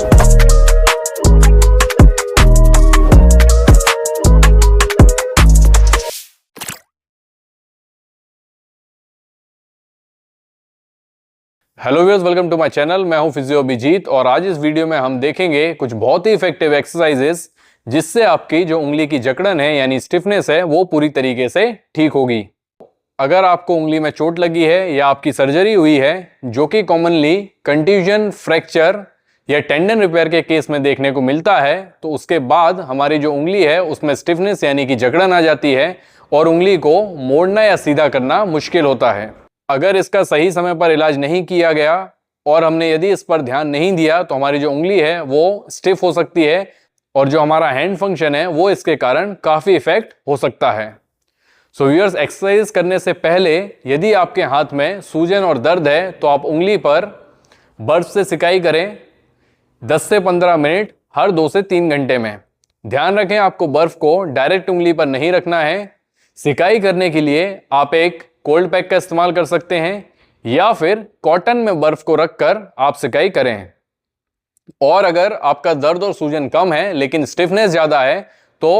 Hello viewers, welcome to my channel. मैं हूं physio Abhijit और आज इस वीडियो में हम देखेंगे कुछ बहुत ही इफेक्टिव एक्सरसाइजेस जिससे आपकी जो उंगली की जकड़न है यानी स्टिफनेस है वो पूरी तरीके से ठीक होगी। अगर आपको उंगली में चोट लगी है या आपकी सर्जरी हुई है जो कि कॉमनली कंट्यूजन, फ्रैक्चर या टेंडन रिपेयर के केस में देखने को मिलता है, तो उसके बाद हमारी जो उंगली है उसमें स्टिफनेस यानी कि जकड़न आ जाती है और उंगली को मोड़ना या सीधा करना मुश्किल होता है। अगर इसका सही समय पर इलाज नहीं किया गया और हमने यदि इस पर ध्यान नहीं दिया तो हमारी जो उंगली है वो स्टिफ हो सकती है और जो हमारा हैंड फंक्शन है वो इसके कारण काफी इफेक्ट हो सकता है। सो व्यूअर्स, एक्सरसाइज करने से पहले यदि आपके हाथ में सूजन और दर्द है तो आप उंगली पर बर्फ से सिकाई करें 10 से 15 मिनट हर 2 से 3 घंटे में। ध्यान रखें, आपको बर्फ को डायरेक्ट उंगली पर नहीं रखना है। सिकाई करने के लिए आप एक कोल्ड पैक का इस्तेमाल कर सकते हैं या फिर कॉटन में बर्फ को रखकर आप सिकाई करें। और अगर आपका दर्द और सूजन कम है लेकिन स्टिफनेस ज्यादा है तो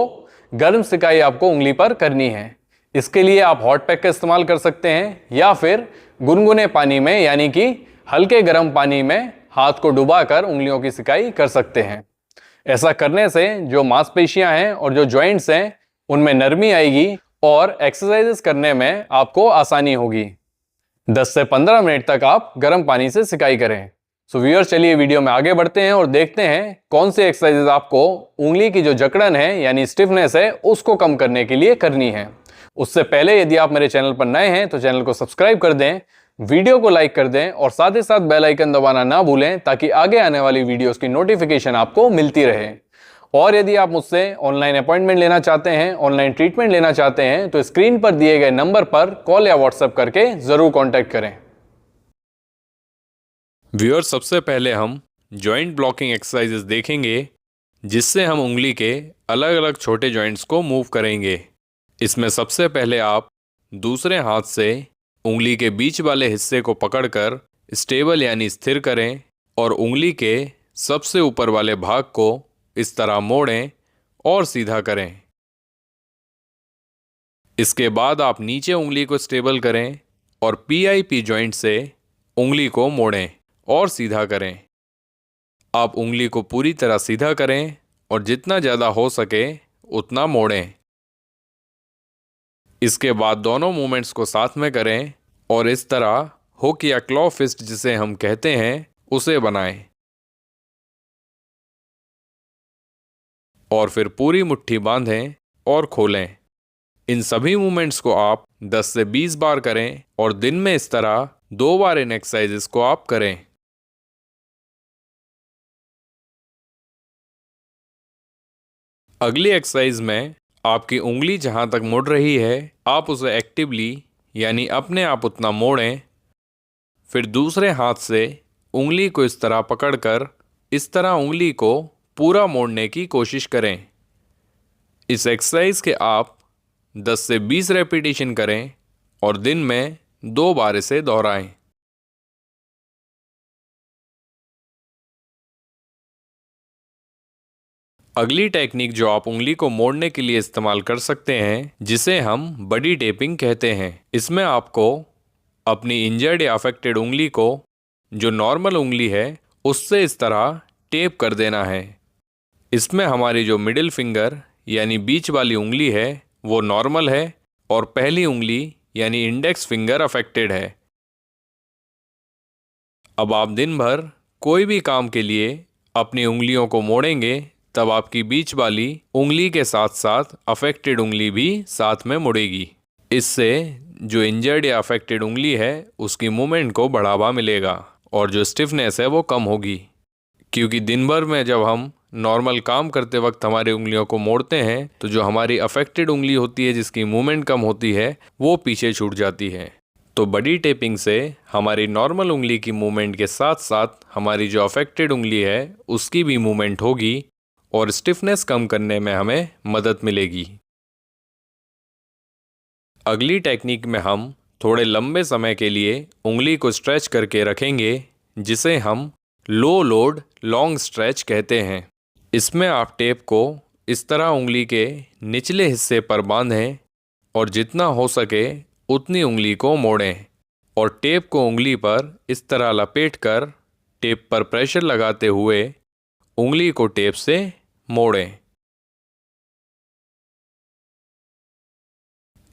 गर्म सिकाई आपको उंगली पर करनी है। इसके लिए आप हॉट पैक का इस्तेमाल कर सकते हैं या फिर गुनगुने पानी में यानी कि हल्के गर्म पानी में हाथ को डुबाकर उंगलियों की सिकाई कर सकते हैं। ऐसा करने से जो मांसपेशियां हैं और जो जॉइंट्स हैं उनमें नरमी आएगी और एक्सरसाइजेस करने में आपको आसानी होगी। 10 से 15 मिनट तक आप गर्म पानी से सिकाई करें। सो व्यूअर्स, चलिए वीडियो में आगे बढ़ते हैं और देखते हैं कौन सी एक्सरसाइजेस आपको उंगली की जो जकड़न है यानी स्टिफनेस है उसको कम करने के लिए करनी है। उससे पहले यदि आप मेरे चैनल पर नए हैं तो चैनल को सब्सक्राइब कर दें, वीडियो को लाइक कर दें और साथ ही साथ बेल आइकन दबाना ना भूलें ताकि आगे आने वाली वीडियोस की नोटिफिकेशन आपको मिलती रहे। और यदि आप मुझसे ऑनलाइन अपॉइंटमेंट लेना चाहते हैं, ऑनलाइन ट्रीटमेंट लेना चाहते हैं तो स्क्रीन पर दिए गए नंबर पर कॉल या व्हाट्सएप करके जरूर कांटेक्ट करें। व्यूअर्स, सबसे पहले हम जॉइंट ब्लॉकिंग एक्सरसाइजेस देखेंगे जिससे हम उंगली के अलग अलग छोटे जॉइंट्स को मूव करेंगे। इसमें सबसे पहले आप दूसरे हाथ से उंगली के बीच वाले हिस्से को पकड़कर स्टेबल यानी स्थिर करें और उंगली के सबसे ऊपर वाले भाग को इस तरह मोड़ें और सीधा करें। इसके बाद आप नीचे उंगली को स्टेबल करें और PIP जॉइंट से उंगली को मोड़ें और सीधा करें। आप उंगली को पूरी तरह सीधा करें और जितना ज़्यादा हो सके उतना मोड़ें। इसके बाद दोनों मूवमेंट्स को साथ में करें और इस तरह हुक या क्लॉ फिस्ट जिसे हम कहते हैं उसे बनाएं और फिर पूरी मुट्ठी बांधें और खोलें। इन सभी मूवमेंट्स को आप 10 से 20 बार करें और दिन में इस तरह 2 बार इन एक्सरसाइजेस को आप करें। अगली एक्सरसाइज में आपकी उंगली जहां तक मुड़ रही है आप उसे एक्टिवली यानी अपने आप उतना मोड़ें। फिर दूसरे हाथ से उंगली को इस तरह पकड़कर इस तरह उंगली को पूरा मोड़ने की कोशिश करें। इस एक्सरसाइज के आप 10 से 20 रेपिटेशन करें और दिन में 2 बार इसे दोहराएं। अगली टेक्निक जो आप उंगली को मोड़ने के लिए इस्तेमाल कर सकते हैं जिसे हम बडी टेपिंग कहते हैं। इसमें आपको अपनी इंजर्ड या अफेक्टेड उंगली को जो नॉर्मल उंगली है उससे इस तरह टेप कर देना है। इसमें हमारी जो मिडिल फिंगर यानी बीच वाली उंगली है वो नॉर्मल है और पहली उंगली यानी इंडेक्स फिंगर अफेक्टेड है। अब आप दिन भर कोई भी काम के लिए अपनी उंगलियों को मोड़ेंगे तब आपकी बीच वाली उंगली के साथ साथ अफेक्टेड उंगली भी साथ में मुड़ेगी। इससे जो इंजर्ड या अफेक्टेड उंगली है उसकी मूवमेंट को बढ़ावा मिलेगा और जो स्टिफनेस है वो कम होगी। क्योंकि दिन भर में जब हम नॉर्मल काम करते वक्त हमारी उंगलियों को मोड़ते हैं तो जो हमारी अफेक्टेड उंगली होती है जिसकी मूवमेंट कम होती है वो पीछे छूट जाती है। तो बडी टेपिंग से हमारी नॉर्मल उंगली की मूवमेंट के साथ साथ हमारी जो अफेक्टेड उंगली है उसकी भी मूवमेंट होगी और स्टिफनेस कम करने में हमें मदद मिलेगी। अगली टेक्निक में हम थोड़े लंबे समय के लिए उंगली को स्ट्रेच करके रखेंगे जिसे हम लो लोड लॉन्ग स्ट्रेच कहते हैं। इसमें आप टेप को इस तरह उंगली के निचले हिस्से पर बांधें और जितना हो सके उतनी उंगली को मोड़ें और टेप को उंगली पर इस तरह लपेटकर टेप पर प्रेशर लगाते हुए उंगली को टेप से मोड़ें।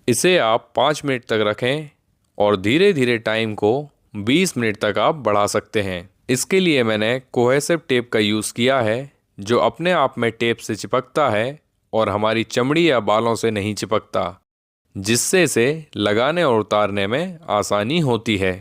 इसे आप 5 मिनट तक रखें और धीरे धीरे टाइम को 20 मिनट तक आप बढ़ा सकते हैं। इसके लिए मैंने कोहेसिव टेप का यूज़ किया है जो अपने आप में टेप से चिपकता है और हमारी चमड़ी या बालों से नहीं चिपकता, जिससे इसे लगाने और उतारने में आसानी होती है।